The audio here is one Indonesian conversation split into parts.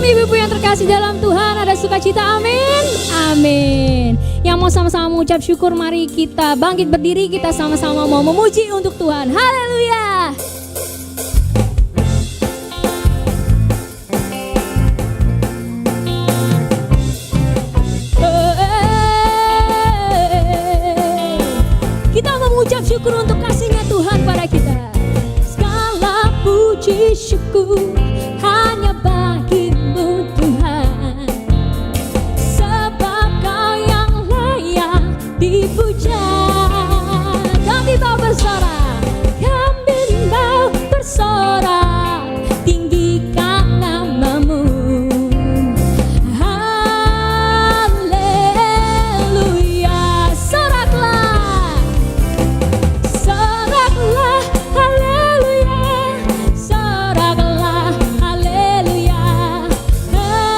Shalom ibu-ibu yang terkasih dalam Tuhan, ada sukacita, amin, amin. Yang mau sama-sama mengucap syukur, mari kita bangkit berdiri, kita sama-sama mau memuji untuk Tuhan, haleluya. Kita mengucap syukur untuk kasihnya Tuhan pada kita. Segala puji syukur hanya bagimu Tuhan, sebab Kau yang layak dipuja. Kami mau bersorak, kami mau bersorak, tinggikan namamu. Haleluya, soraklah, soraklah, haleluya, soraklah, haleluya, haleluya,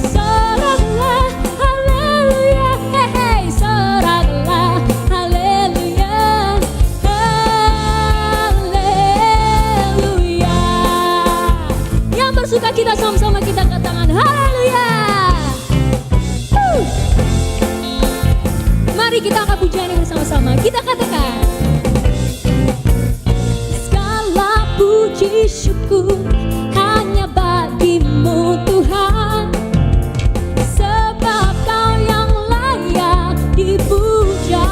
soraklah, haleluya, hey, soraklah, haleluya, haleluya. Yang bersuka kita sama-sama kita katakan haleluya. Mari kita angkat pujian ini bersama-sama. Kita katakan, segala puji syukur hanya bagimu Tuhan, sebab Kau yang layak dipuja.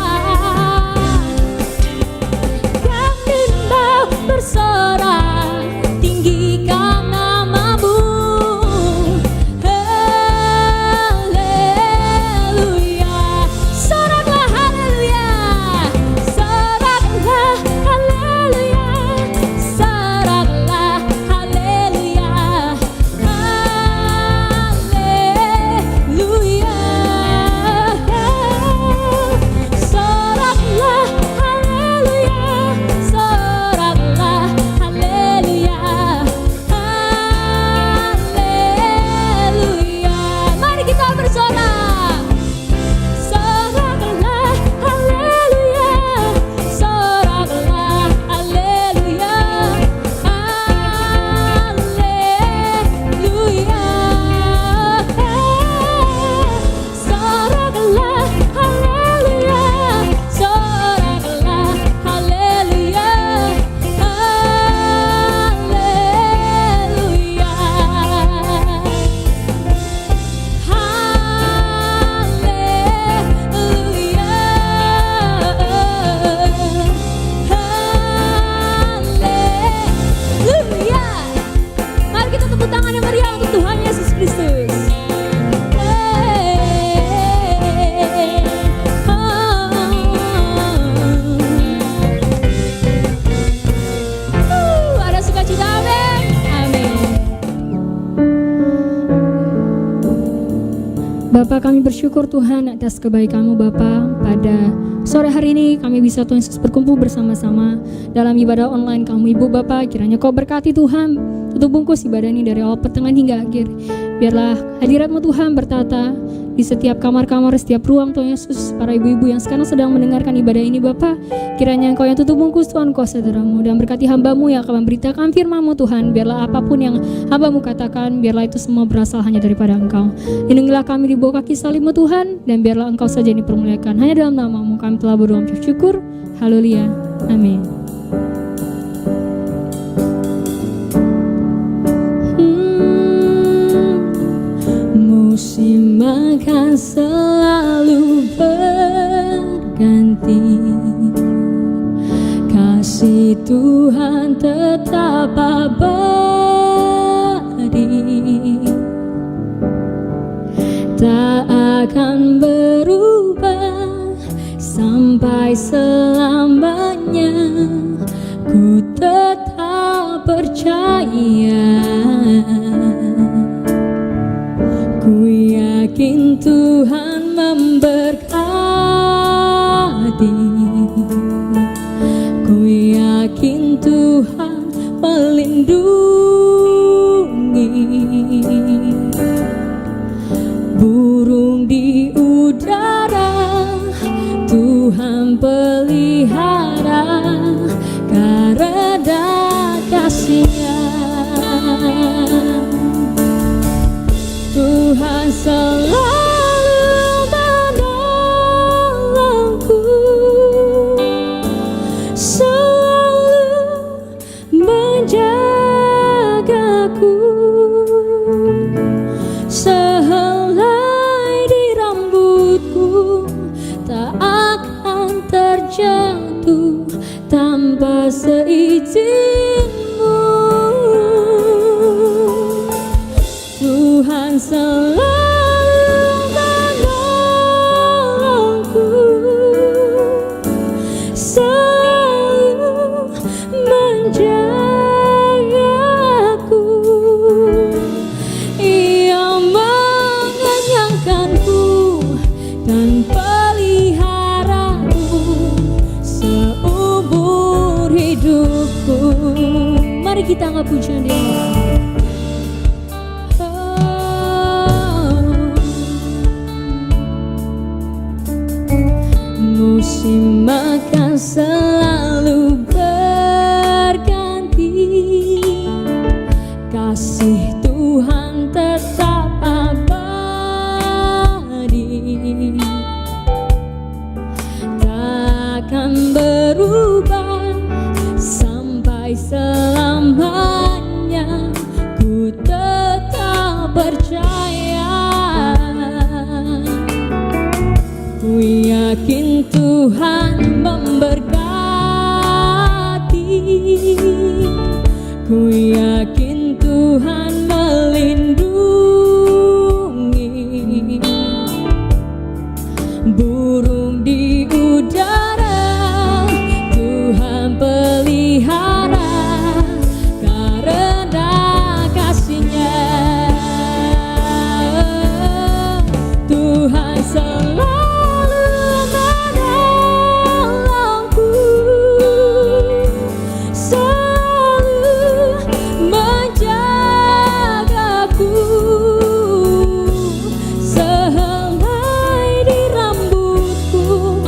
Kami mau bersorak, tinggikan namamu. Haleluya, soraklah, haleluya, soraklah, haleluya, soraklah, haleluya, haleluya, soraklah, haleluya, soraklah, haleluya, haleluya. Mari kita bersorak, soraklah, haleluya, soraklah, haleluya, haleluya, soraklah, haleluya, soraklah, haleluya, haleluya. Mari kita tepuk tangan yang meriah untuk Tuhan Yesus Kristus. Ada sukacita, amin, amin. Bapa, kami bersyukur Tuhan atas kebaikan-Mu Bapa. Pada sore hari ini kami bisa Tuhan Yesus berkumpul bersama-sama dalam ibadah online kami Ibu Bapa. Kiranya Kau berkati Tuhan, tutup bungkus ibadah ini dari awal pertengahan hingga akhir. Biarlah hadirat-Mu Tuhan bertata di setiap kamar-kamar, setiap ruang Tuhan Yesus. Para ibu-ibu yang sekarang sedang mendengarkan ibadah ini Bapa, kiranya Engkau yang tutup bungkus Tuhan kuasa saudara-Mu, dan berkati hamba-Mu yang akan memberitakan firman-Mu Tuhan. Biarlah apapun yang hamba-Mu katakan, biarlah itu semua berasal hanya daripada Engkau. Lindungilah kami di bawah kaki salib-Mu Tuhan, dan biarlah Engkau saja yang dipermuliakan. Hanya dalam nama-Mu kami telah berdoa mengucap syukur. Haleluya, amin. Musim akan selalu berganti, kasih Tuhan tetap abadi, tak akan berubah sampai selamanya. Ku tetap percaya, ku yakin Tuhan memberkati, ku yakin Tuhan melindungi. Burung di udara Tuhan pelihara, kasih-Nya. Tuhan selalu menolongku, selalu menjagaku. Sehelai di rambutku tak akan terjatuh tanpa seizin-Mu. Tuhan selalu menolongku, selalu menjagaku. Ia mengenyangkanku dan peliharaku seumur hidupku. Mari kita angkat pujian Dia. Musim akan selalu berganti, kasih Tuhan tetap abadi, takkan berubah sampai selamanya. Ku tetap percaya, ku yakin Tuhan memberkati, ku yakin Tuhan melindungi. Burung di udara Tuhan pelihara karena kasih-Nya. Tuhan selalu menolongku, selalu menjagaku. Sehelai di rambutku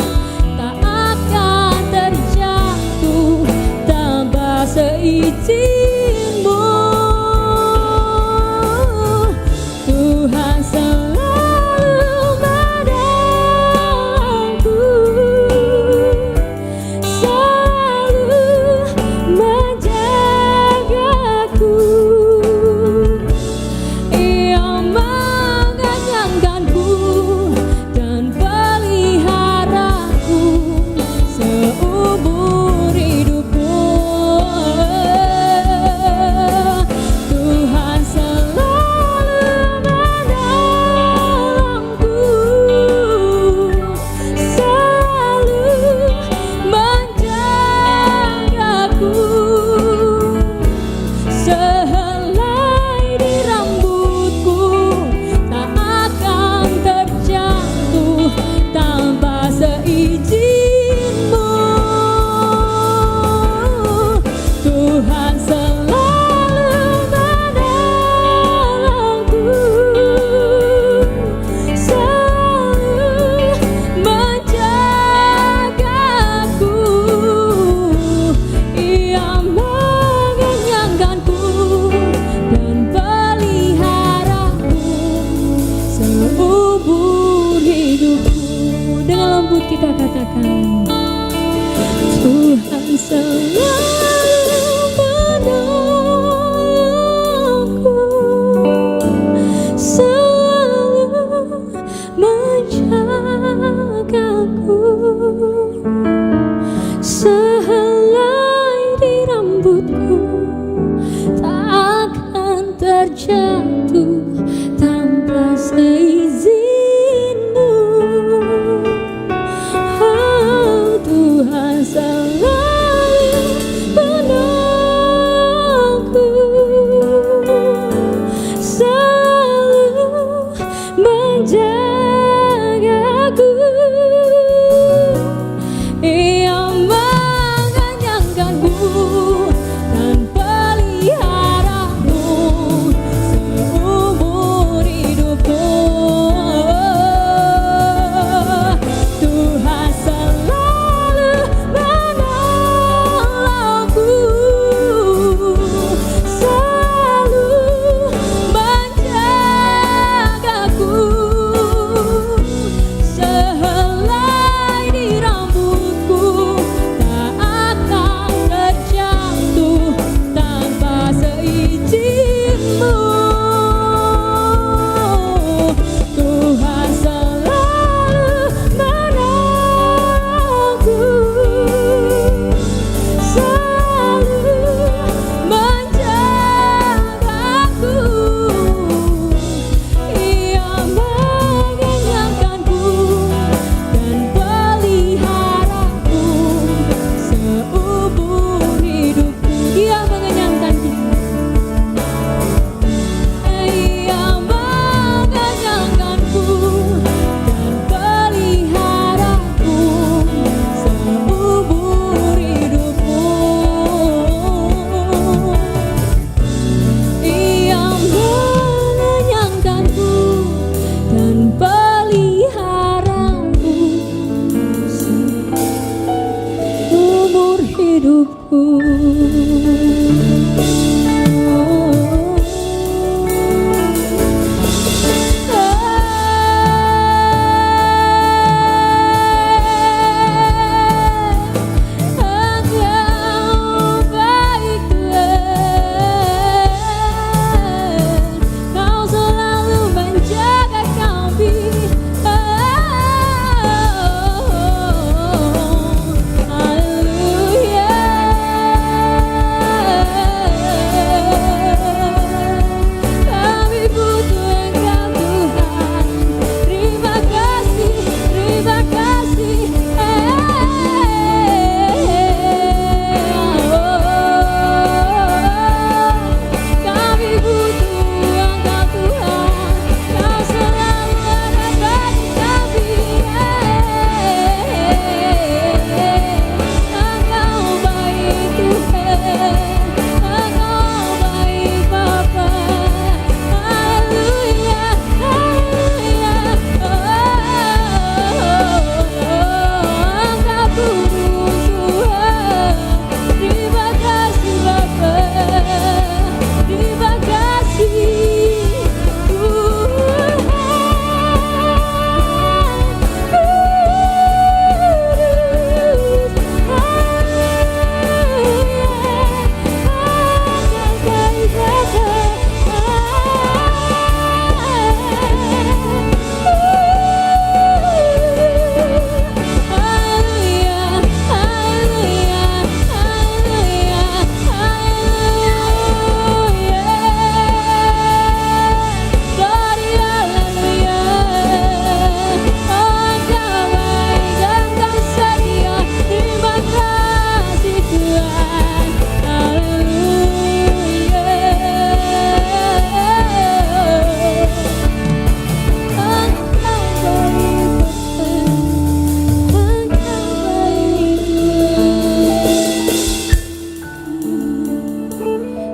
tak akan terjatuh tanpa seizin-Mu. Tuhan selalu menolongku, selalu menjagaku. Ia mengenyangkanku dan peliharaku seumur hidupku. Tuhan selalu menolongku, selalu menjagaku. Sehelai di rambutku tak akan terjatuh tanpa seizin-Mu. Tuhan selalu menolongku, selalu menjagaku. Ia mengenyangkanku dan peliharaku seumur hidupku. Dengan lembut kita katakan, Tuhan selalu menolongku, selalu menjagaku. Sehelai di rambutku tak akan terjatuh tanpa seizin-Mu. Oh, Tuhan selalu menolongku, selalu menjagaku. Ia mengenyangkanku dan peliharaku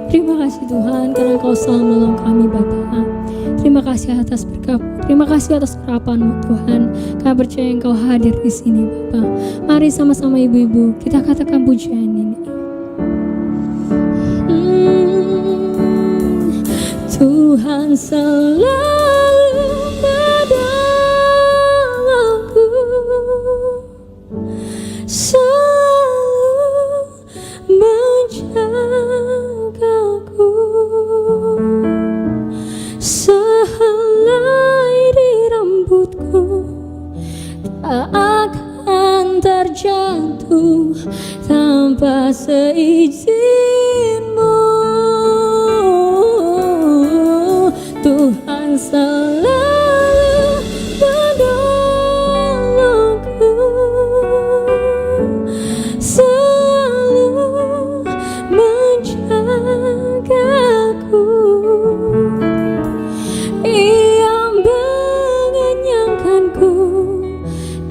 Terima kasih Tuhan karena Kau selalu menolong kami Bapa. Terima kasih atas berkat, terima kasih atas urapan-Mu Tuhan. Kami percaya Engkau hadir di sini Bapa. Mari sama-sama ibu-ibu kita katakan pujian ini. Tuhan selalu menolongku, selalu menjagaku, sehelai di rambutku tak akan terjatuh tanpa seizin-Mu. Tuhan selalu menolongku, selalu menjagaku. Ia mengenyangkanku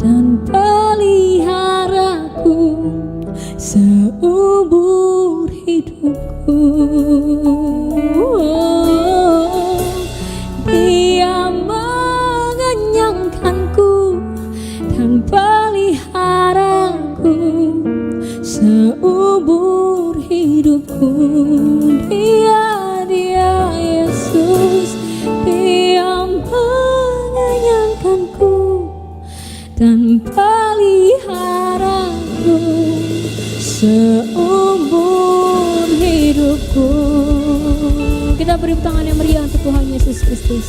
dan peliharaku seumur hidupku. Dia mengenyangkanku dan peliharaku seumur hidupku. Dia Yesus, Dia mengenyangkanku dan peliharaku seumur hidupku. Kita beri tangan yang meriah untuk Tuhan Yesus Kristus.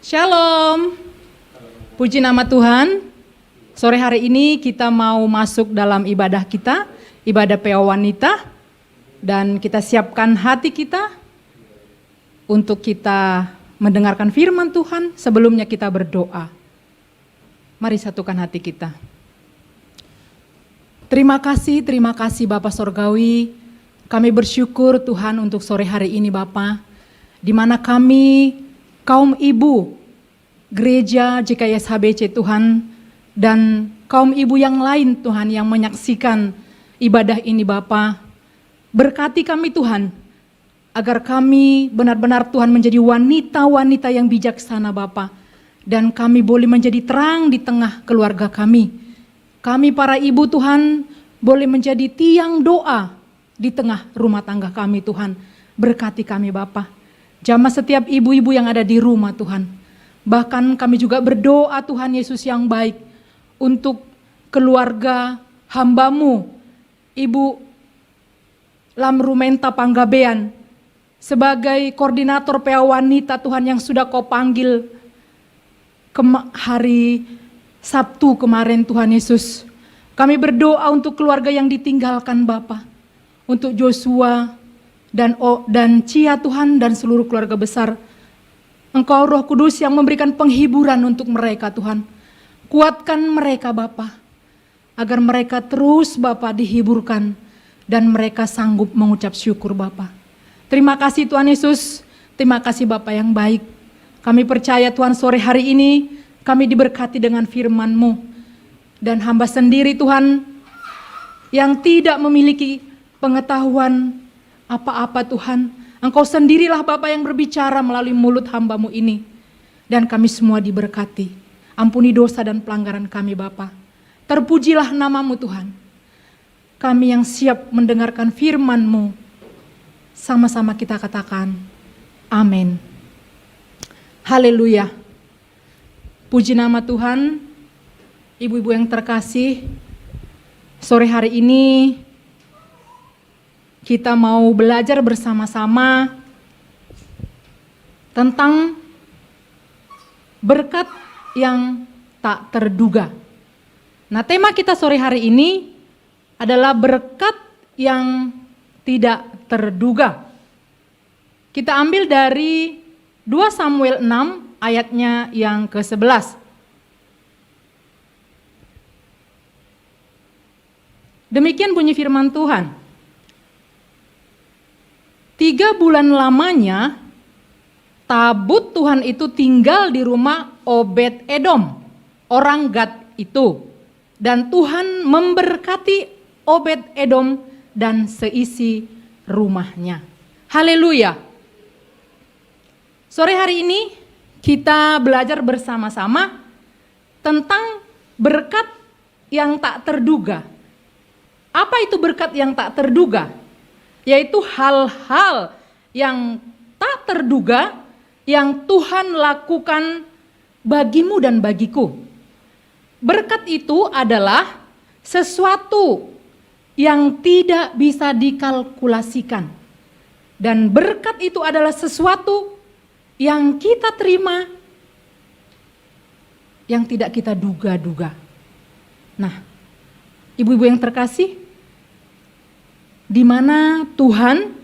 Shalom. Puji nama Tuhan. Sore hari ini kita mau masuk dalam ibadah kita, ibadah PO Wanita. Dan kita siapkan hati kita untuk kita mendengarkan firman Tuhan. Sebelumnya kita berdoa. Mari satukan hati kita. Terima kasih Bapa Sorgawi. Kami bersyukur Tuhan untuk sore hari ini Bapa, di mana kami kaum ibu gereja JKS HBC Tuhan dan kaum ibu yang lain Tuhan yang menyaksikan ibadah ini Bapa. Berkati kami Tuhan, agar kami benar-benar Tuhan menjadi wanita-wanita yang bijaksana Bapa, dan kami boleh menjadi terang di tengah keluarga kami. Kami para ibu Tuhan boleh menjadi tiang doa di tengah rumah tangga kami Tuhan. Berkati kami Bapa. Jamah setiap ibu-ibu yang ada di rumah Tuhan. Bahkan kami juga berdoa Tuhan Yesus yang baik untuk keluarga hamba-Mu, Ibu Lamrumenta Panggabean, sebagai koordinator PA Wanita Tuhan yang sudah Kau panggil hari Sabtu kemarin Tuhan Yesus. Kami berdoa untuk keluarga yang ditinggalkan Bapa, untuk Joshua dan Cia Tuhan dan seluruh keluarga besar. Engkau Roh Kudus yang memberikan penghiburan untuk mereka Tuhan. Kuatkan mereka Bapa, agar mereka terus Bapa dihiburkan dan mereka sanggup mengucap syukur Bapa. Terima kasih Tuhan Yesus, terima kasih Bapa yang baik. Kami percaya Tuhan sore hari ini kami diberkati dengan firman-Mu. Dan hamba sendiri Tuhan yang tidak memiliki pengetahuan apa-apa Tuhan. Engkau sendirilah Bapa yang berbicara melalui mulut hamba-Mu ini. Dan kami semua diberkati. Ampuni dosa dan pelanggaran kami Bapa. Terpujilah nama-Mu Tuhan. Kami yang siap mendengarkan firman-Mu. Sama-sama kita katakan amin. Haleluya. Puji nama Tuhan. Ibu-ibu yang terkasih, sore hari ini kita mau belajar bersama-sama tentang berkat yang tak terduga. Nah, tema kita sore hari ini adalah berkat yang tidak terduga. Kita ambil dari 2 Samuel 6 ayatnya yang ke-11. Demikian bunyi firman Tuhan. 3 bulan lamanya tabut Tuhan itu tinggal di rumah Obed Edom, orang Gad itu. Dan Tuhan memberkati Obed Edom dan seisi rumahnya. Haleluya. Sore hari ini kita belajar bersama-sama tentang berkat yang tak terduga. Apa itu berkat yang tak terduga? Yaitu hal-hal yang tak terduga yang Tuhan lakukan bagimu dan bagiku. Berkat itu adalah sesuatu yang tidak bisa dikalkulasikan. Dan berkat itu adalah sesuatu yang kita terima yang tidak kita duga-duga. Nah, ibu-ibu yang terkasih, di mana Tuhan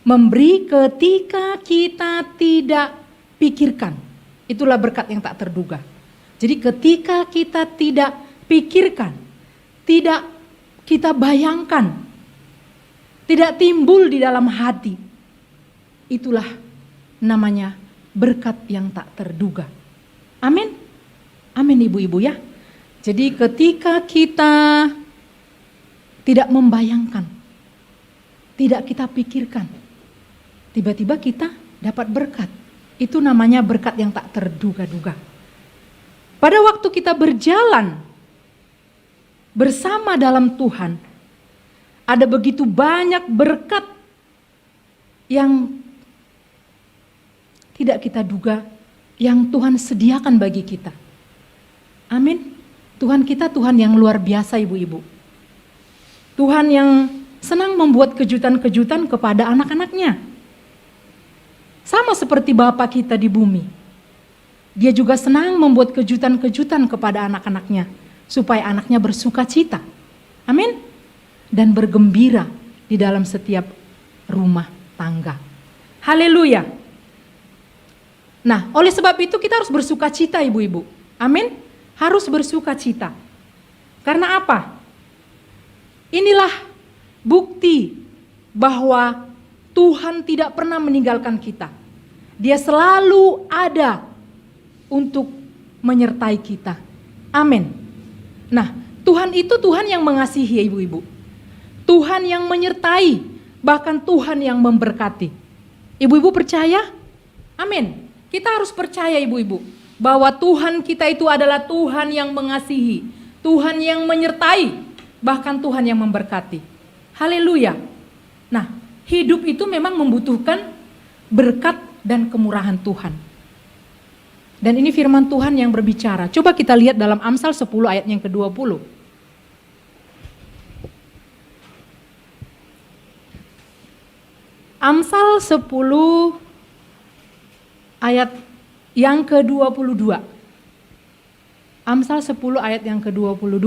memberi ketika kita tidak pikirkan. Itulah berkat yang tak terduga. Jadi ketika kita tidak pikirkan, tidak kita bayangkan, tidak timbul di dalam hati, itulah namanya berkat yang tak terduga. Amin. Amin ibu-ibu ya. Jadi ketika kita tidak membayangkan, tidak kita pikirkan, tiba-tiba kita dapat berkat. Itu namanya berkat yang tak terduga-duga. Pada waktu kita berjalan bersama dalam Tuhan, ada begitu banyak berkat yang tidak kita duga, yang Tuhan sediakan bagi kita. Amin. Tuhan kita Tuhan yang luar biasa ibu-ibu. Tuhan yang senang membuat kejutan-kejutan kepada anak-anaknya. Sama seperti Bapa kita di bumi. Dia juga senang membuat kejutan-kejutan kepada anak-anaknya, supaya anaknya bersuka cita. Amin. Dan bergembira di dalam setiap rumah tangga. Haleluya. Nah, oleh sebab itu kita harus bersuka cita ibu-ibu. Amin. Harus bersuka cita. Karena apa? Inilah bukti bahwa Tuhan tidak pernah meninggalkan kita. Dia selalu ada untuk menyertai kita. Amin. Nah, Tuhan itu Tuhan yang mengasihi ya ibu-ibu. Tuhan yang menyertai, bahkan Tuhan yang memberkati. Ibu-ibu percaya? Amin. Kita harus percaya ibu-ibu, bahwa Tuhan kita itu adalah Tuhan yang mengasihi, Tuhan yang menyertai, bahkan Tuhan yang memberkati. Haleluya. Nah, hidup itu memang membutuhkan berkat dan kemurahan Tuhan. Dan ini firman Tuhan yang berbicara. Coba kita lihat dalam Amsal 10 ayat yang ke-20. Amsal 10 ayat yang ke-22. Amsal 10 ayat yang ke-22.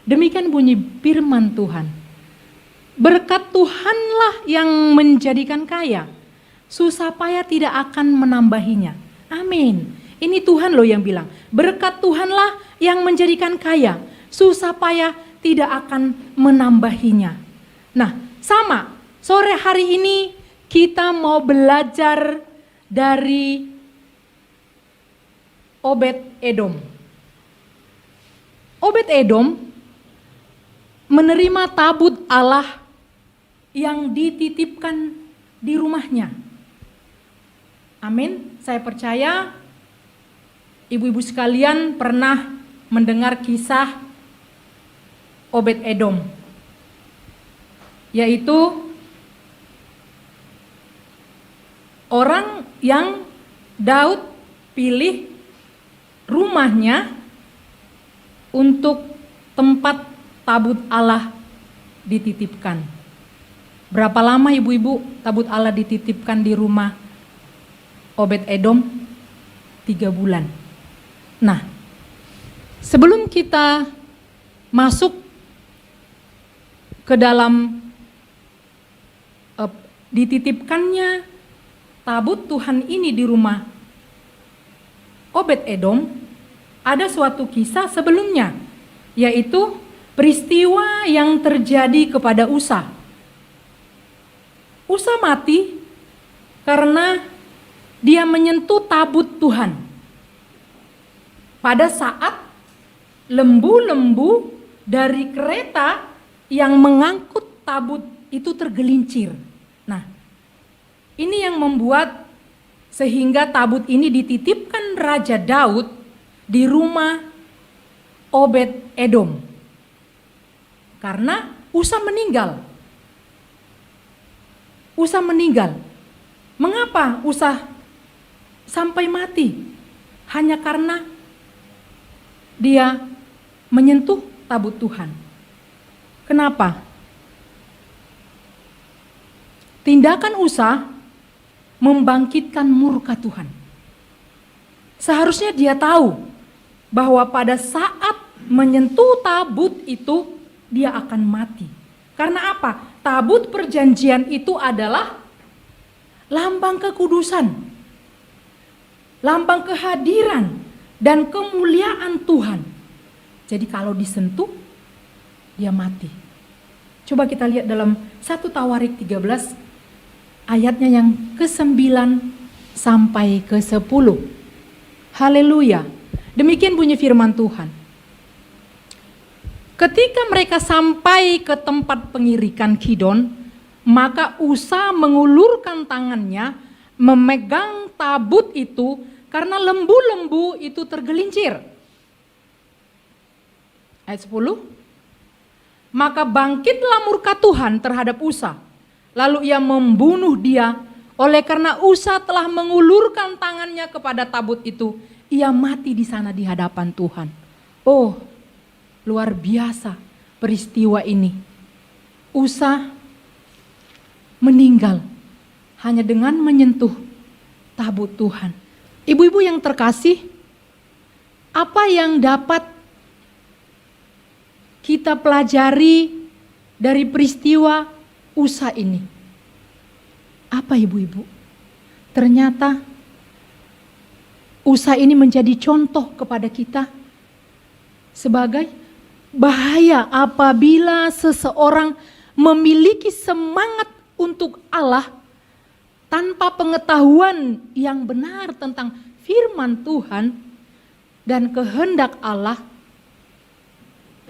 Demikian bunyi firman Tuhan. Berkat Tuhanlah yang menjadikan kaya, susah payah tidak akan menambahinya. Amin. Ini Tuhan loh yang bilang, berkat Tuhanlah yang menjadikan kaya, susah payah tidak akan menambahinya. Nah, sama, sore hari ini kita mau belajar dari Obed Edom. Obed Edom menerima tabut Allah yang dititipkan di rumahnya. Amin. Saya percaya ibu-ibu sekalian pernah mendengar kisah Obed Edom, yaitu orang yang Daud pilih rumahnya untuk tempat tabut Allah dititipkan. Berapa lama ibu-ibu tabut Allah dititipkan di rumah Obed Edom? 3 bulan. Nah, sebelum kita masuk ke dalam dititipkannya tabut Tuhan ini di rumah Obed Edom, ada suatu kisah sebelumnya, yaitu peristiwa yang terjadi kepada Usa. Usa mati karena dia menyentuh tabut Tuhan pada saat lembu-lembu dari kereta yang mengangkut tabut itu tergelincir. Nah, ini yang membuat sehingga tabut ini dititipkan Raja Daud di rumah Obed Edom. Karena Usa meninggal. Usa meninggal. Mengapa Usa sampai mati? Hanya karena dia menyentuh tabut Tuhan. Kenapa? Tindakan Usa membangkitkan murka Tuhan. Seharusnya dia tahu bahwa pada saat menyentuh tabut itu dia akan mati. Karena apa? Tabut perjanjian itu adalah lambang kekudusan, lambang kehadiran dan kemuliaan Tuhan. Jadi kalau disentuh, dia mati. Coba kita lihat dalam 1 Tawarik 13 ayatnya yang ke-9 sampai ke-10. Haleluya. Demikian bunyi firman Tuhan. Ketika mereka sampai ke tempat pengirikan Kidon, maka Usa mengulurkan tangannya memegang tabut itu karena lembu-lembu itu tergelincir. Ayat 10. Maka bangkitlah murka Tuhan terhadap Usa, lalu ia membunuh dia. Oleh karena Usa telah mengulurkan tangannya kepada tabut itu, ia mati di sana di hadapan Tuhan. Oh, luar biasa peristiwa ini. Usa meninggal hanya dengan menyentuh tabut Tuhan. Ibu-ibu yang terkasih, apa yang dapat kita pelajari dari peristiwa Usa ini? Apa ibu-ibu? Ternyata Usa ini menjadi contoh kepada kita sebagai bahaya apabila seseorang memiliki semangat untuk Allah tanpa pengetahuan yang benar tentang firman Tuhan dan kehendak Allah.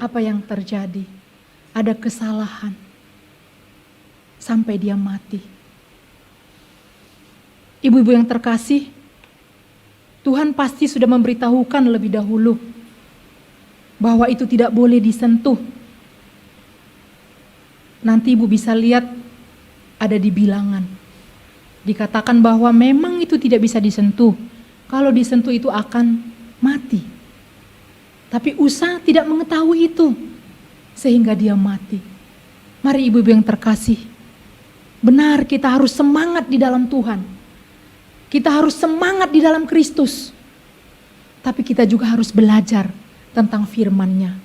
Apa yang terjadi? Ada kesalahan sampai dia mati. Ibu-ibu yang terkasih, Tuhan pasti sudah memberitahukan lebih dahulu bahwa itu tidak boleh disentuh. Nanti ibu bisa lihat ada di bilangan. Dikatakan bahwa memang itu tidak bisa disentuh. Kalau disentuh itu akan mati. Tapi Usa tidak mengetahui itu sehingga dia mati. Mari ibu-ibu yang terkasih, benar kita harus semangat di dalam Tuhan. Kita harus semangat di dalam Kristus. Tapi kita juga harus belajar tentang firman-Nya.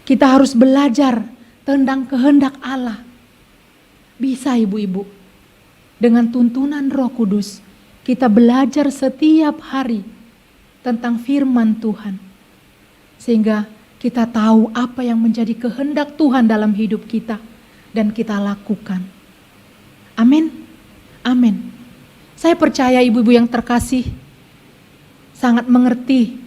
Kita harus belajar tentang kehendak Allah. Bisa ibu-ibu, dengan tuntunan Roh Kudus, kita belajar setiap hari tentang firman Tuhan. Sehingga kita tahu apa yang menjadi kehendak Tuhan dalam hidup kita dan kita lakukan. Amin. Amin. Saya percaya ibu-ibu yang terkasih sangat mengerti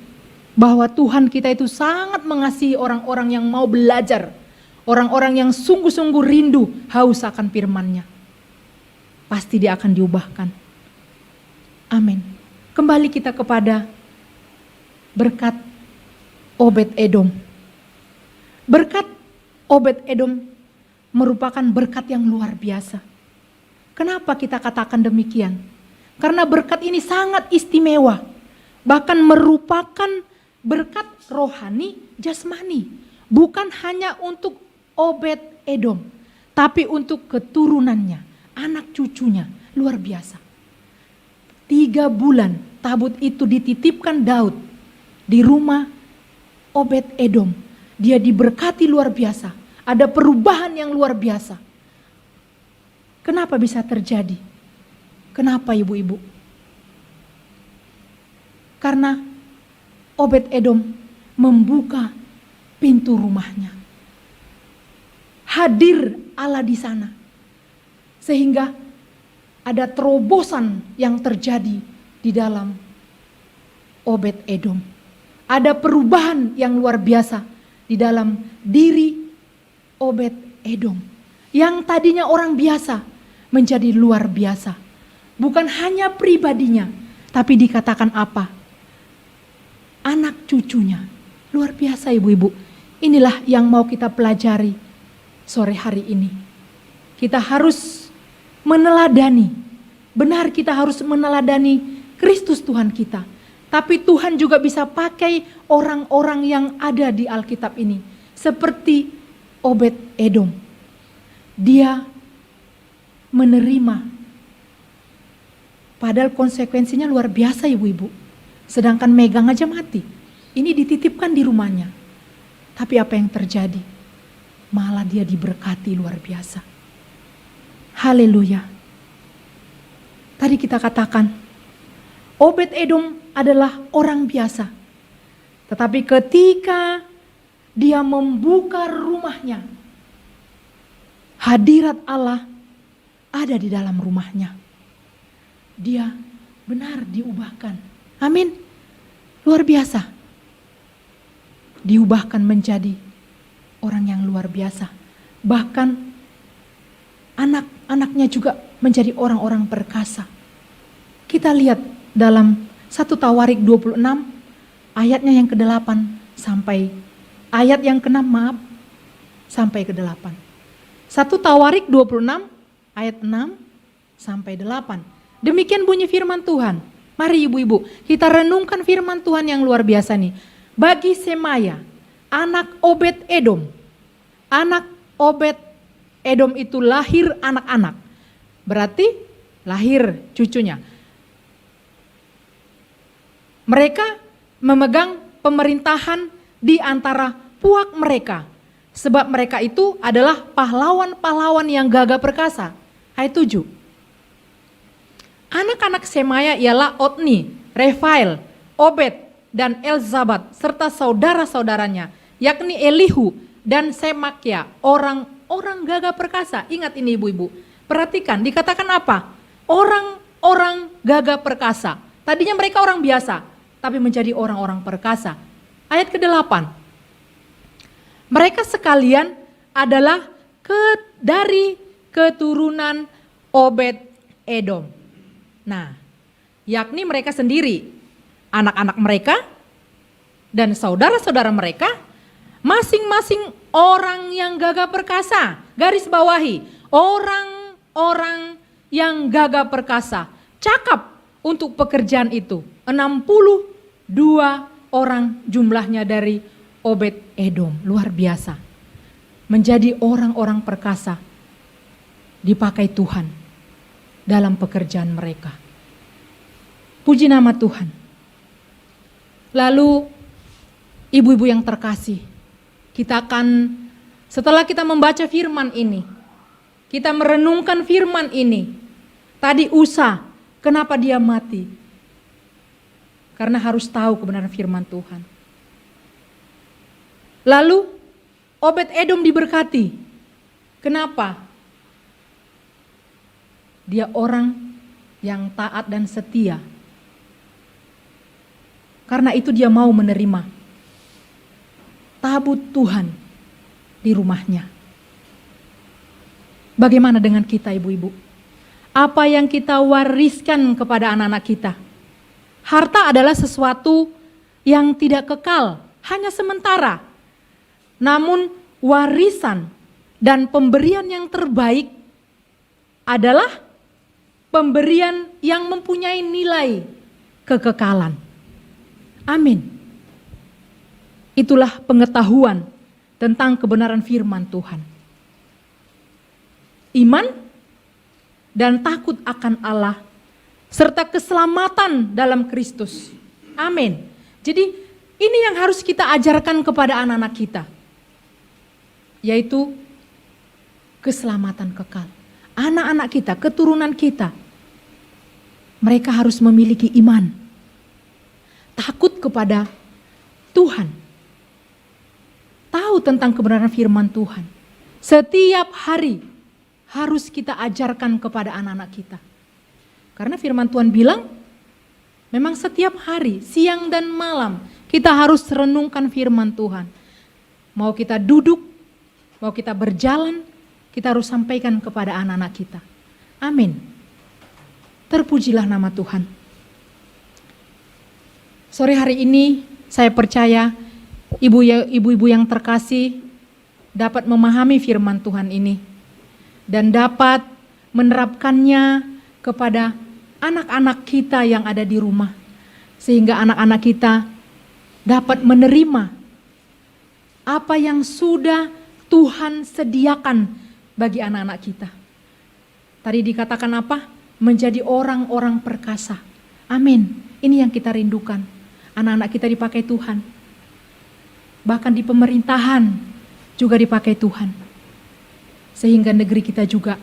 bahwa Tuhan kita itu sangat mengasihi orang-orang yang mau belajar. Orang-orang yang sungguh-sungguh rindu haus akan firman-Nya. Pasti dia akan diubahkan. Amin. Kembali kita kepada berkat Obed Edom. Berkat Obed Edom merupakan berkat yang luar biasa. Kenapa kita katakan demikian? Karena berkat ini sangat istimewa. Bahkan merupakan berkat rohani, jasmani. Bukan hanya untuk Obed Edom, tapi untuk keturunannya, anak cucunya. Luar biasa. 3 bulan tabut itu dititipkan Daud di rumah Obed Edom. Dia diberkati luar biasa. Ada perubahan yang luar biasa. Kenapa bisa terjadi? Kenapa ibu-ibu? Karena Obed Edom membuka pintu rumahnya. Hadir Allah di sana. Sehingga ada terobosan yang terjadi di dalam Obed Edom. ada perubahan yang luar biasa di dalam diri Obed Edom. Yang tadinya orang biasa menjadi luar biasa. Bukan hanya pribadinya, tapi dikatakan apa? Anak cucunya. Luar biasa ibu-ibu. Inilah yang mau kita pelajari sore hari ini. Kita harus meneladani. Benar, kita harus meneladani Kristus Tuhan kita. Tapi Tuhan juga bisa pakai orang-orang yang ada di Alkitab ini. Seperti Obed Edom. Dia menerima. Padahal konsekuensinya luar biasa ibu-ibu. Sedangkan megang aja mati. Ini dititipkan di rumahnya. Tapi apa yang terjadi? Malah dia diberkati luar biasa. Haleluya. Tadi kita katakan, Obed Edom adalah orang biasa. Tetapi ketika dia membuka rumahnya, hadirat Allah ada di dalam rumahnya. Dia benar diubahkan. Amin. Luar biasa. Diubahkan menjadi orang yang luar biasa. Bahkan anak-anaknya juga menjadi orang-orang perkasa. Kita lihat dalam 1 Tawarik 26 ayatnya yang ke-8 sampai ayat yang ke-6 sampai ke-8. 1 Tawarik 26 ayat 6 sampai 8. Demikian bunyi firman Tuhan. Mari ibu-ibu, kita renungkan firman Tuhan yang luar biasa nih. Bagi Semaya, anak Obed Edom. Anak Obed Edom itu lahir anak-anak. Berarti lahir cucunya. Mereka memegang pemerintahan di antara puak mereka. Sebab mereka itu adalah pahlawan-pahlawan yang gagah perkasa. Ayat 7. Anak-anak Semaya ialah Otni, Refael, Obed, dan Elzabat, serta saudara-saudaranya, yakni Elihu dan Semakya, orang-orang gagah perkasa. Ingat ini ibu-ibu, perhatikan, dikatakan apa? Orang-orang gagah perkasa. Tadinya mereka orang biasa, tapi menjadi orang-orang perkasa. Ayat ke-8. Mereka sekalian adalah dari keturunan Obed Edom. Nah, yakni mereka sendiri, anak-anak mereka, dan saudara-saudara mereka, masing-masing orang yang gagah perkasa. Garis bawahi, orang-orang yang gagah perkasa, cakap untuk pekerjaan itu. 62 orang jumlahnya dari Obed Edom, luar biasa. Menjadi orang-orang perkasa, dipakai Tuhan dalam pekerjaan mereka. Puji nama Tuhan. Lalu ibu-ibu yang terkasih, kita akan setelah kita membaca firman ini, kita merenungkan firman ini. Tadi Usa, kenapa dia mati? Karena harus tahu kebenaran firman Tuhan. Lalu Obed Edom diberkati. Kenapa? Dia orang yang taat dan setia. Karena itu dia mau menerima tabut Tuhan di rumahnya. Bagaimana dengan kita ibu-ibu? Apa yang kita wariskan kepada anak-anak kita? Harta adalah sesuatu yang tidak kekal, hanya sementara. Namun warisan dan pemberian yang terbaik adalah pemberian yang mempunyai nilai kekekalan. Amin. Itulah pengetahuan tentang kebenaran firman Tuhan. Iman dan takut akan Allah serta keselamatan dalam Kristus. Amin. Jadi ini yang harus kita ajarkan kepada anak-anak kita. Yaitu keselamatan kekal. Anak-anak kita, keturunan kita, mereka harus memiliki iman. Takut kepada Tuhan. Tahu tentang kebenaran firman Tuhan. Setiap hari harus kita ajarkan kepada anak-anak kita. Karena firman Tuhan bilang, memang setiap hari, siang dan malam, Kita harus renungkan firman Tuhan. Mau kita duduk, mau kita berjalan, kita harus sampaikan kepada anak-anak kita. Amin. Terpujilah nama Tuhan. Sore hari ini saya percaya ibu-ibu yang terkasih dapat memahami firman Tuhan ini dan dapat menerapkannya kepada anak-anak kita yang ada di rumah, sehingga anak-anak kita dapat menerima apa yang sudah Tuhan sediakan bagi anak-anak kita. Tadi dikatakan apa? Menjadi orang-orang perkasa. Amin. Ini yang kita rindukan. Anak-anak kita dipakai Tuhan. Bahkan di pemerintahan juga dipakai Tuhan. Sehingga negeri kita juga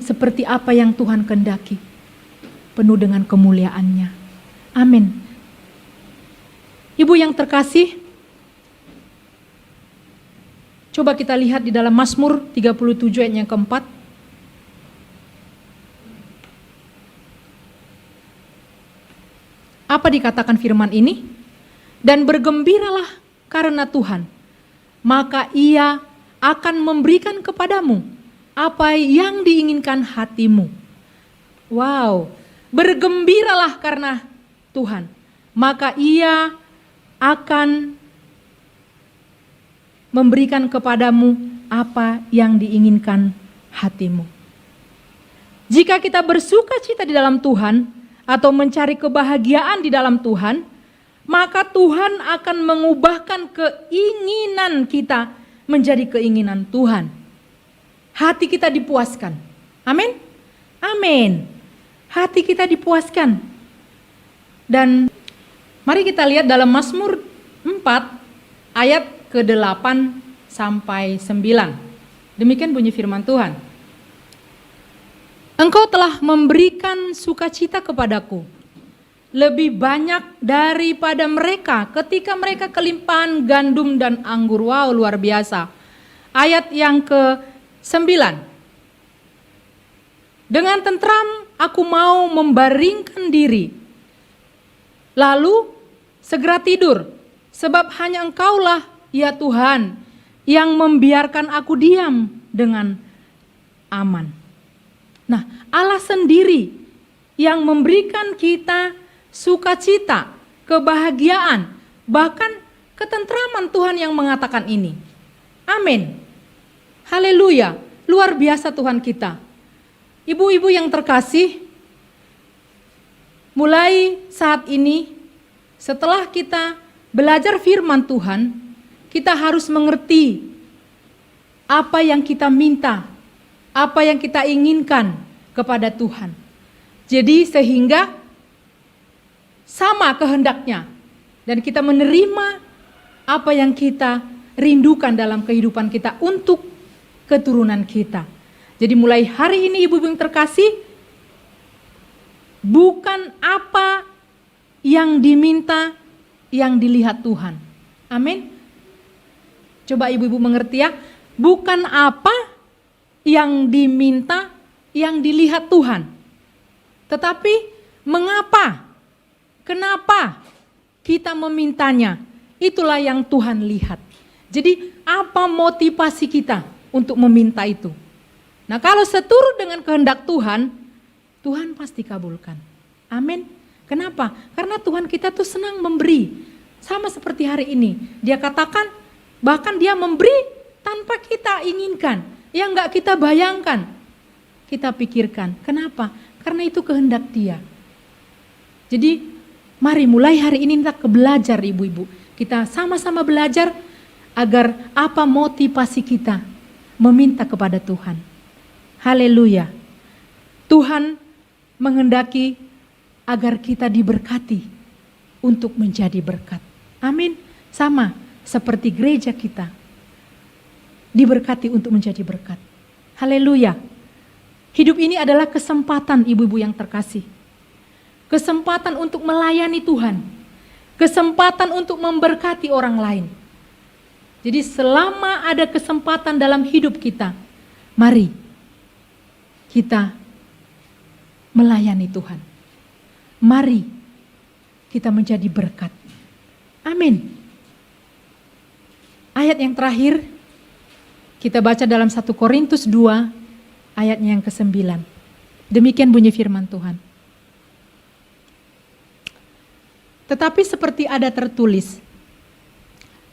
seperti apa yang Tuhan kehendaki. Penuh dengan kemuliaannya. Amin. Ibu yang terkasih, coba kita lihat di dalam Mazmur 37 ayat yang keempat. Apa dikatakan firman ini? Dan bergembiralah karena Tuhan, maka Ia akan memberikan kepadamu apa yang diinginkan hatimu. Wow, bergembiralah karena Tuhan, maka Ia akan memberikan kepadamu apa yang diinginkan hatimu. Jika kita bersuka cita di dalam Tuhan atau mencari kebahagiaan di dalam Tuhan, maka Tuhan akan mengubahkan keinginan kita menjadi keinginan Tuhan. Hati kita dipuaskan. Amin. Amin. Hati kita dipuaskan. Dan mari kita lihat dalam Mazmur 4 ayat ke-8 sampai 9. Demikian bunyi firman Tuhan. Engkau telah memberikan sukacita kepadaku, lebih banyak daripada mereka ketika mereka kelimpahan gandum dan anggur. Wow, luar biasa. Ayat yang ke-9. Dengan tentram aku mau membaringkan diri, lalu segera tidur, sebab hanya Engkaulah, ya Tuhan, yang membiarkan aku diam dengan aman. Nah, Allah sendiri yang memberikan kita sukacita, kebahagiaan, bahkan ketentraman. Tuhan yang mengatakan ini. Amin. Haleluya. Luar biasa Tuhan kita. Ibu-ibu yang terkasih, mulai saat ini, setelah kita belajar firman Tuhan, kita harus mengerti apa yang kita minta, apa yang kita inginkan kepada Tuhan. Jadi sehingga sama kehendaknya dan kita menerima apa yang kita rindukan dalam kehidupan kita untuk keturunan kita. Jadi mulai hari ini ibu-ibu yang terkasih, bukan apa yang diminta yang dilihat Tuhan. Amin. Coba ibu-ibu mengerti ya, bukan apa yang diminta yang dilihat Tuhan, tetapi mengapa, kenapa kita memintanya, itulah yang Tuhan lihat. Jadi apa motivasi kita untuk meminta itu? Nah, kalau seturut dengan kehendak Tuhan, Tuhan pasti kabulkan. Amin. Kenapa? Karena Tuhan kita tuh senang memberi. Sama seperti hari ini, Dia katakan bahkan Dia memberi tanpa kita inginkan, yang gak kita bayangkan, kita pikirkan. Kenapa? Karena itu kehendak Dia. Jadi mari mulai hari ini kita belajar ibu-ibu. Kita sama-sama belajar agar apa motivasi kita meminta kepada Tuhan. Haleluya. Tuhan menghendaki agar kita diberkati untuk menjadi berkat. Amin. Sama seperti gereja kita diberkati untuk menjadi berkat. Haleluya. Hidup ini adalah kesempatan ibu-ibu yang terkasih. Kesempatan untuk melayani Tuhan. Kesempatan untuk memberkati orang lain. Jadi selama ada kesempatan dalam hidup kita, mari kita melayani Tuhan. Mari kita menjadi berkat. Amin. Ayat yang terakhir kita baca dalam 1 Korintus 2 ayatnya yang ke-9. Demikian bunyi firman Tuhan. Tetapi seperti ada tertulis,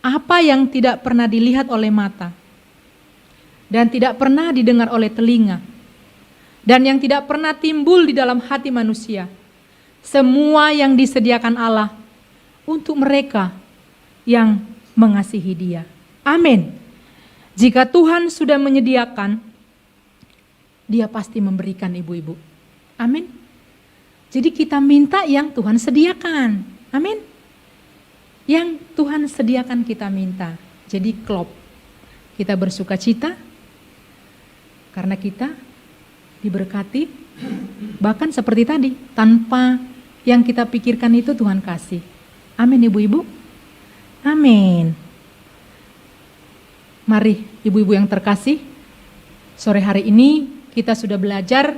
apa yang tidak pernah dilihat oleh mata, dan tidak pernah didengar oleh telinga, dan yang tidak pernah timbul di dalam hati manusia, semua yang disediakan Allah untuk mereka yang mengasihi Dia. Amin. Jika Tuhan sudah menyediakan, Dia pasti memberikan, ibu-ibu. Amin. Jadi kita minta yang Tuhan sediakan. Amin. Yang Tuhan sediakan kita minta. Jadi klop. Kita bersuka cita karena kita diberkati. Bahkan seperti tadi, tanpa yang kita pikirkan itu Tuhan kasih. Amin, ibu-ibu. Amin. Mari ibu-ibu yang terkasih, sore hari ini kita sudah belajar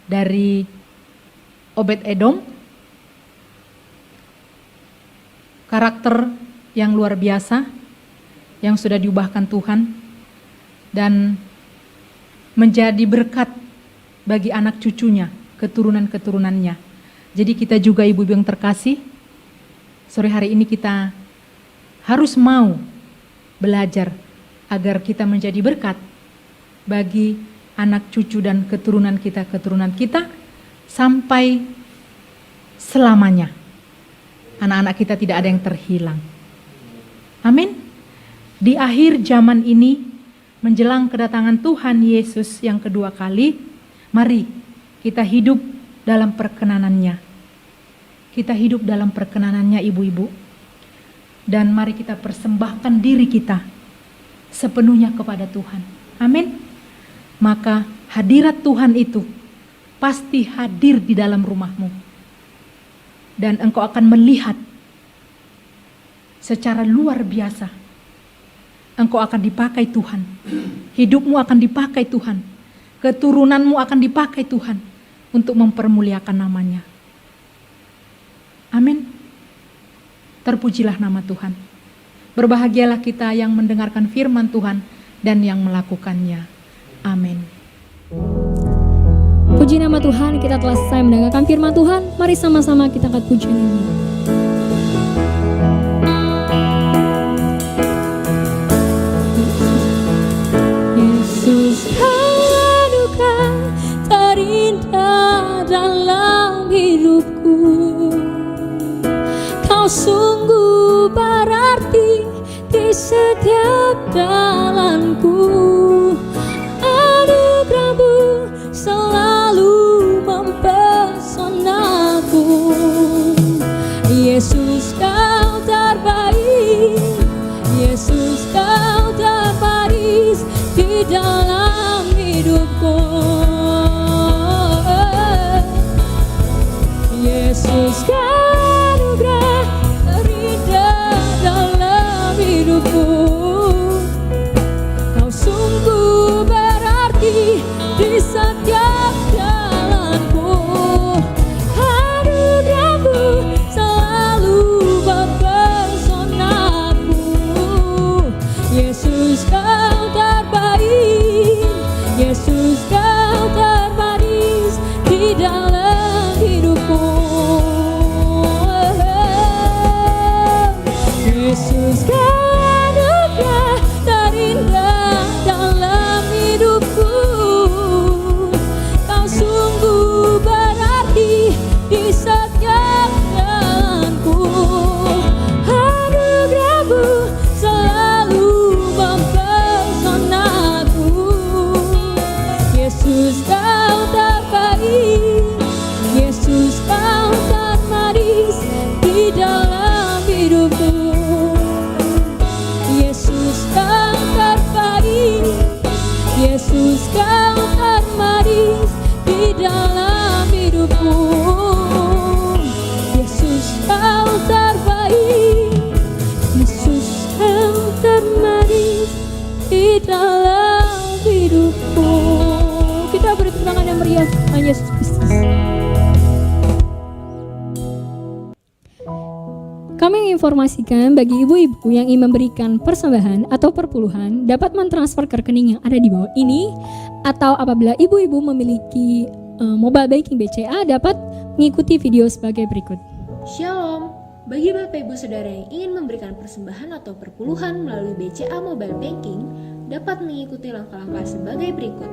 dari Obed-Edom, karakter yang luar biasa yang sudah diubahkan Tuhan dan menjadi berkat bagi anak cucunya, keturunan-keturunannya. Jadi kita juga ibu-ibu yang terkasih, sore hari ini kita harus mau belajar agar kita menjadi berkat bagi anak cucu dan keturunan kita sampai selamanya. Anak-anak kita tidak ada yang terhilang. Amin. Di akhir zaman ini, menjelang kedatangan Tuhan Yesus yang kedua kali, mari kita hidup dalam perkenanannya. Kita hidup dalam perkenanannya, ibu-ibu. Dan mari kita persembahkan diri kita sepenuhnya kepada Tuhan. Amin. Maka hadirat Tuhan itu pasti hadir di dalam rumahmu. Dan engkau akan melihat secara luar biasa. Engkau akan dipakai Tuhan. Hidupmu akan dipakai Tuhan. Keturunanmu akan dipakai Tuhan untuk mempermuliakan namanya. Amin. Terpujilah nama Tuhan. Berbahagialah kita yang mendengarkan firman Tuhan dan yang melakukannya. Amin. Puji nama Tuhan, kita telah selesai mendengarkan firman Tuhan. Mari sama-sama kita angkat pujian ini. Yesus, anugerah terindah dalam hidupku. Kau sungguh berarti di setiap jalanku. Anugerahmu selalu mempesonaku. Yesus, kau terbaik. Yesus, kau terbaris di dalam hidupku. Yesus, anugerah terindah dalam hidupku. Kau sungguh berarti di setiap jalanku. Anugerahmu selalu mempesonaku. Yesus, kau terbaik. Yesus, kau terbaris di dalam hidupku. Yesus, anugerah terindah dalam hidupku. Kau sungguh berarti di setiap jalanku. Anugerahmu selalu mempesonaku. Yesus, kau terbaik. Yesus, kau termanis di dalam hidupku. Yesus, kau terbaik. Yesus, kau termanis di dalam hidupku. Yesus, kau terbaik. Yesus, kau termanis di dalam hidupku. Kita beri tepuk tangan yang meriah Tuhan Yesus Kristus. Kami ingin menginformasikan bagi ibu-ibu yang ingin memberikan persembahan atau perpuluhan dapat mentransfer ke rekening yang ada di bawah ini, atau apabila ibu-ibu memiliki mobile banking BCA dapat mengikuti video sebagai berikut. Shalom, bagi Bapak Ibu Saudara yang ingin memberikan persembahan atau perpuluhan melalui BCA Mobile Banking dapat mengikuti langkah-langkah sebagai berikut.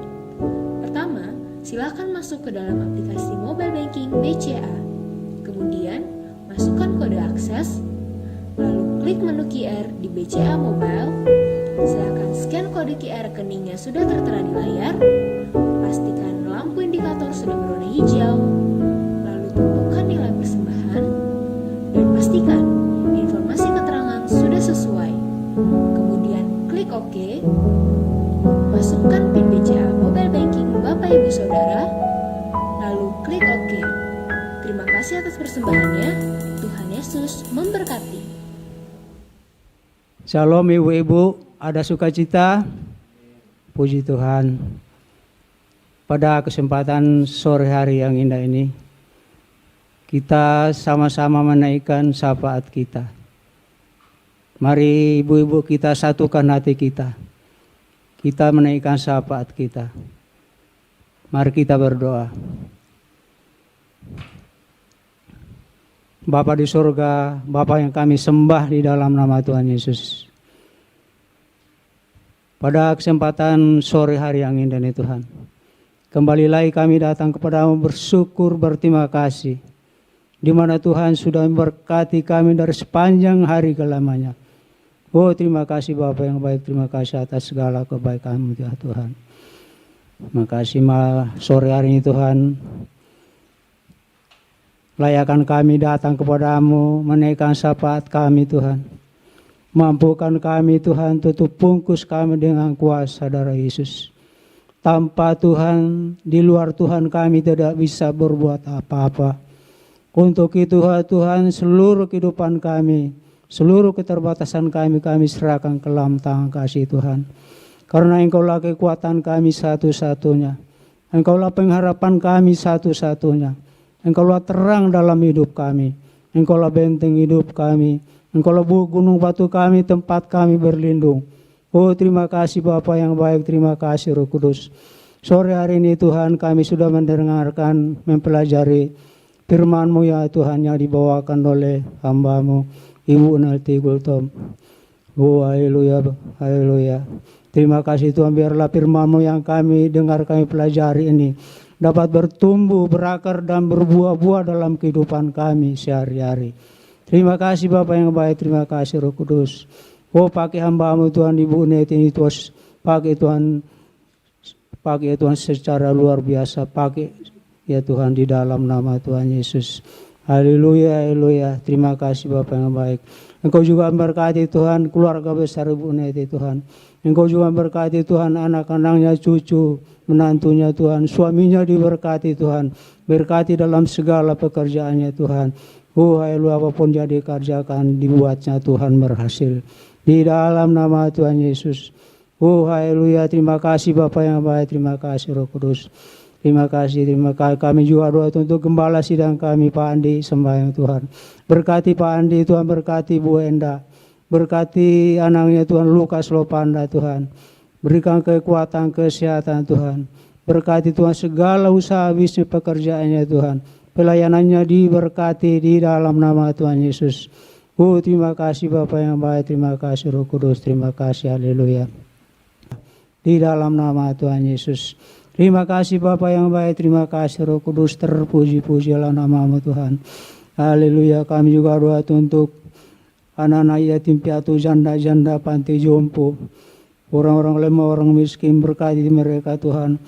Pertama, silakan masuk ke dalam aplikasi Mobile Banking BCA. Kemudian, masukkan kode akses, lalu klik menu QR di BCA Mobile. Silakan scan kode QR rekeningnya sudah tertera di layar. Pastikan lampu indikator sudah berwarna hijau. Lalu tentukan nilai persembahan dan pastikan informasi keterangan sudah sesuai. Kemudian klik OK. Masukkan PIN BCA Mobile Banking Bapak Ibu Saudara, lalu klik OK. Terima kasih atas persembahannya. Tuhan Yesus memberkati. Shalom ibu-ibu, ada sukacita? Puji Tuhan. Pada kesempatan sore hari yang indah ini, kita sama-sama menaikkan syafaat kita. Mari ibu-ibu kita satukan hati kita. Kita menaikkan syafaat kita. Mari kita berdoa. Bapa di surga, Bapa yang kami sembah di dalam nama Tuhan Yesus. Pada kesempatan sore hari yang indah ini Tuhan, kembali lagi kami datang kepadamu bersyukur berterima kasih, di mana Tuhan sudah memberkati kami dari sepanjang hari kelamanya. Oh terima kasih Bapa yang baik, terima kasih atas segala kebaikan-Mu ya Tuhan. Terima kasih sore hari ini Tuhan, layakan kami datang kepadamu, menaikkan syafaat kami Tuhan. Mampukan kami Tuhan, tutup bungkus kami dengan kuasa darah Yesus. Tanpa Tuhan, di luar Tuhan kami tidak bisa berbuat apa-apa. Untuk itu Tuhan, seluruh kehidupan kami, seluruh keterbatasan kami serahkan ke dalam tangan kasih Tuhan. Karena Engkaulah kekuatan kami satu-satunya. Engkaulah pengharapan kami satu-satunya. Engkaulah terang dalam hidup kami. Engkaulah benteng hidup kami. Engkaulah gunung batu kami, tempat kami berlindung. Oh terima kasih Bapa yang baik, terima kasih Roh Kudus. Sore hari ini Tuhan kami sudah mendengarkan, mempelajari firman-Mu ya Tuhan yang dibawakan oleh hamba-Mu Ibu Nalti Gultom. Oh haleluya, haleluya. Terima kasih Tuhan, biarlah firman-Mu yang kami dengar, kami pelajari ini dapat bertumbuh, berakar dan berbuah-buah dalam kehidupan kami sehari-hari. Terima kasih Bapa yang baik, terima kasih Roh Kudus. Oh pakai hamba-Mu Tuhan, Ibu Net ini terus pakai Tuhan secara luar biasa, pakai ya Tuhan di dalam nama Tuhan Yesus. Haleluya, haleluya. Terima kasih Bapa yang baik. Engkau juga memberkati Tuhan keluarga besar Ibu Net Tuhan. Engkau juga memberkati Tuhan anak-anaknya, cucu, menantunya Tuhan, suaminya diberkati Tuhan. Berkati dalam segala pekerjaannya Tuhan. Oh haleluya, apapun jadi kerjakan dibuatnya Tuhan berhasil. Di dalam nama Tuhan Yesus. Oh haleluya, terima kasih Bapa yang baik, terima kasih Roh Kudus. Terima kasih. Kami juga doa untuk gembala sidang kami Pak Andi, sembahyang Tuhan. Berkati Pak Andi Tuhan, berkati Bu Enda. Berkati anaknya Tuhan Lukas Lopanda Tuhan. Berikan kekuatan, kesehatan Tuhan. Berkati Tuhan segala usaha bisnis pekerjaannya Tuhan. Pelayanannya diberkati di dalam nama Tuhan Yesus. Oh terima kasih Bapa yang baik, terima kasih Roh Kudus, terima kasih, haleluya. Di dalam nama Tuhan Yesus. Terima kasih Bapa yang baik, terima kasih Roh Kudus, terpuji-pujilah nama-Mu Tuhan. Haleluya, kami juga doa untuk anak-anak yatim piatu, janda-janda, panti jompo, orang-orang lemah, orang miskin, berkati mereka Tuhan.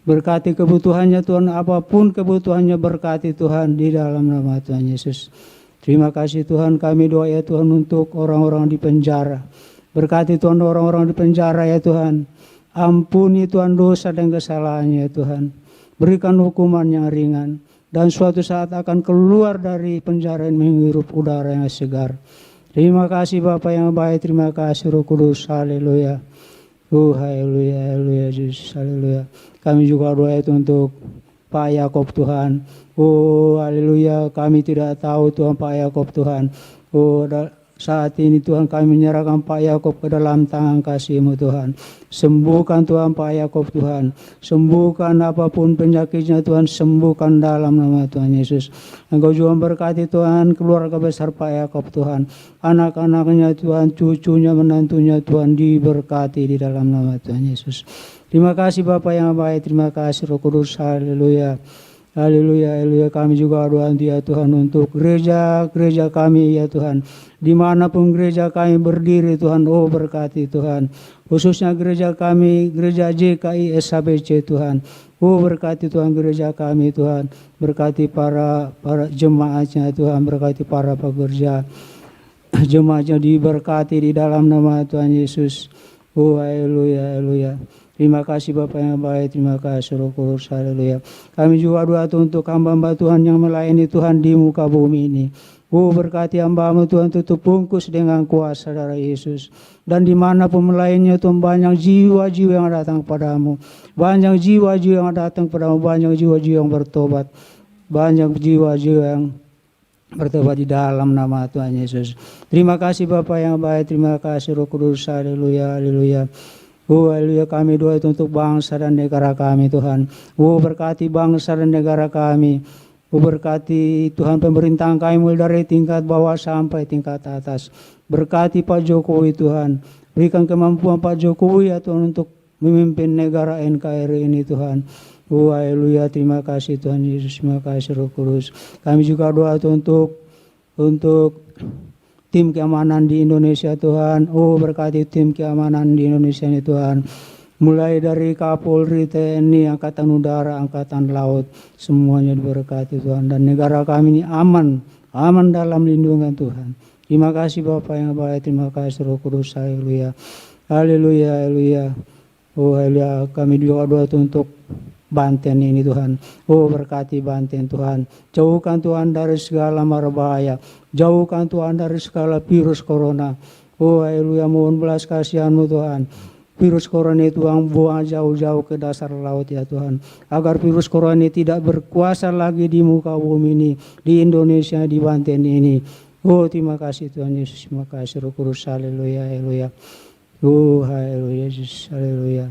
Berkati kebutuhannya Tuhan, apapun kebutuhannya berkati Tuhan di dalam nama Tuhan Yesus. Terima kasih Tuhan, kami doa ya Tuhan untuk orang-orang di penjara. Berkati Tuhan orang-orang di penjara ya Tuhan. Ampuni Tuhan dosa dan kesalahannya ya Tuhan. Berikan hukuman yang ringan. Dan suatu saat akan keluar dari penjara dan menghirup udara yang segar. Terima kasih Bapa yang baik, terima kasih Roh Kudus, haleluya. Oh haleluya, haleluya Yesus, haleluya. Kami juga doa itu untuk Pak Yakob Tuhan. Oh haleluya, kami tidak tahu Tuhan Pak Yakob Tuhan. Oh Saat ini Tuhan kami menyerahkan Pak Yakob ke dalam tangan kasih-Mu Tuhan. Sembuhkan Tuhan Pak Yakob Tuhan. Sembuhkan apapun penyakitnya Tuhan, sembuhkan dalam nama Tuhan Yesus. Engkau juga berkati Tuhan keluarga besar Pak Yakob Tuhan. Anak-anaknya Tuhan, cucunya, menantunya Tuhan diberkati di dalam nama Tuhan Yesus. Terima kasih Bapa yang baik, terima kasih Roh Kudus, haleluya. Haleluya, haleluya. Kami juga doa ya Tuhan untuk gereja kami ya Tuhan. Dimanapun gereja kami berdiri Tuhan, oh berkati Tuhan. Khususnya gereja kami, gereja JKI SHBC Tuhan. Oh berkati Tuhan gereja kami Tuhan. Berkati para jemaatnya Tuhan, berkati para pekerja. Jemaatnya diberkati di dalam nama Tuhan Yesus. Oh haleluya, haleluya. Terima kasih Bapak yang baik, terima kasih Roh Kudus, haleluya. Kami juga doa untuk hamba-hamba Tuhan yang melayani Tuhan di muka bumi ini. Oh berkati hamba-Mu Tuhan, tutup bungkus dengan kuasa darah Yesus. Dan dimanapun melayaninya Tuhan, banyak jiwa-jiwa yang datang padamu. Banyak jiwa-jiwa yang datang padamu, banyak jiwa-jiwa yang bertobat. Banyak jiwa-jiwa yang bertobat di dalam nama Tuhan Yesus. Terima kasih Bapak yang baik, terima kasih Roh Kudus, haleluya, haleluya. Oh haleluya, kami doa untuk bangsa dan negara kami Tuhan. Oh berkati bangsa dan negara kami. Oh berkati Tuhan pemerintahan kami mulai dari tingkat bawah sampai tingkat atas. Berkati Pak Jokowi Tuhan. Berikan kemampuan Pak Jokowi ya Tuhan untuk memimpin negara NKRI ini Tuhan. Oh haleluya, terima kasih Tuhan Yesus, terima kasih Roh Kudus. Kami juga doa untuk tim keamanan di Indonesia Tuhan. Oh berkati tim keamanan di Indonesia ini Tuhan. Mulai dari Kapolri, TNI, Angkatan Udara, Angkatan Laut. Semuanya diberkati Tuhan. Dan negara kami ini aman dalam lindungan Tuhan. Terima kasih Bapak yang baik. Terima kasih Roh Kudus. Haleluya. Haleluya, haleluya. Oh haleluya. Kami juga doa untuk Banten ini Tuhan. Oh berkati Banten Tuhan. Jauhkan Tuhan dari segala mara bahaya. Jauhkan Tuhan dari segala virus corona. Oh haleluya, mohon belas kasihan-Mu Tuhan. Virus corona itu buang jauh-jauh ke dasar laut ya Tuhan. Agar virus corona ini tidak berkuasa lagi di muka bumi ini. Di Indonesia, di Banten ini. Oh terima kasih Tuhan Yesus. Terima kasih Roh Kudus. Haleluya, haleluya. Oh haleluya Yesus. Haleluya.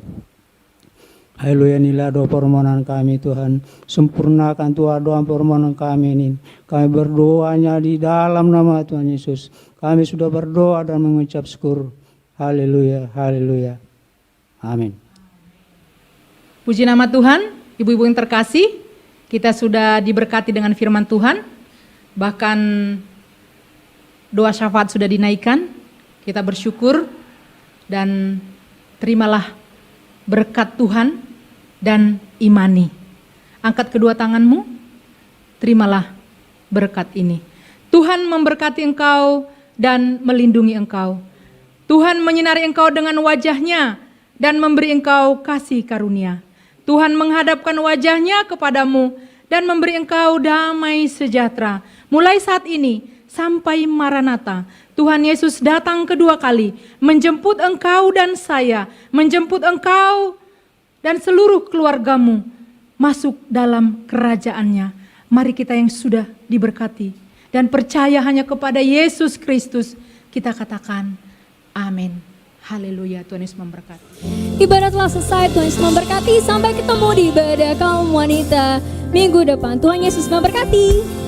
Haleluya, inilah doa permohonan kami Tuhan. Sempurnakan Tuhan doa permohonan kami ini. Kami berdoanya di dalam nama Tuhan Yesus. Kami sudah berdoa dan mengucap syukur. Haleluya, haleluya. Amin. Puji nama Tuhan, ibu-ibu yang terkasih, kita sudah diberkati dengan firman Tuhan. Bahkan doa syafaat sudah dinaikkan. Kita bersyukur dan terimalah berkat Tuhan dan imani. Angkat kedua tanganmu, terimalah berkat ini. Tuhan memberkati engkau dan melindungi engkau. Tuhan menyinari engkau dengan wajah-Nya dan memberi engkau kasih karunia. Tuhan menghadapkan wajah-Nya kepadamu dan memberi engkau damai sejahtera. Mulai saat ini sampai Maranatha, Tuhan Yesus datang kedua kali, menjemput engkau dan saya, menjemput engkau dan seluruh keluargamu masuk dalam kerajaan-Nya. Mari kita yang sudah diberkati dan percaya hanya kepada Yesus Kristus, kita katakan amin. Haleluya, Tuhan Yesus memberkati. Ibadah telah selesai, Tuhan Yesus memberkati. Sampai ketemu di ibadah kaum wanita minggu depan. Tuhan Yesus memberkati.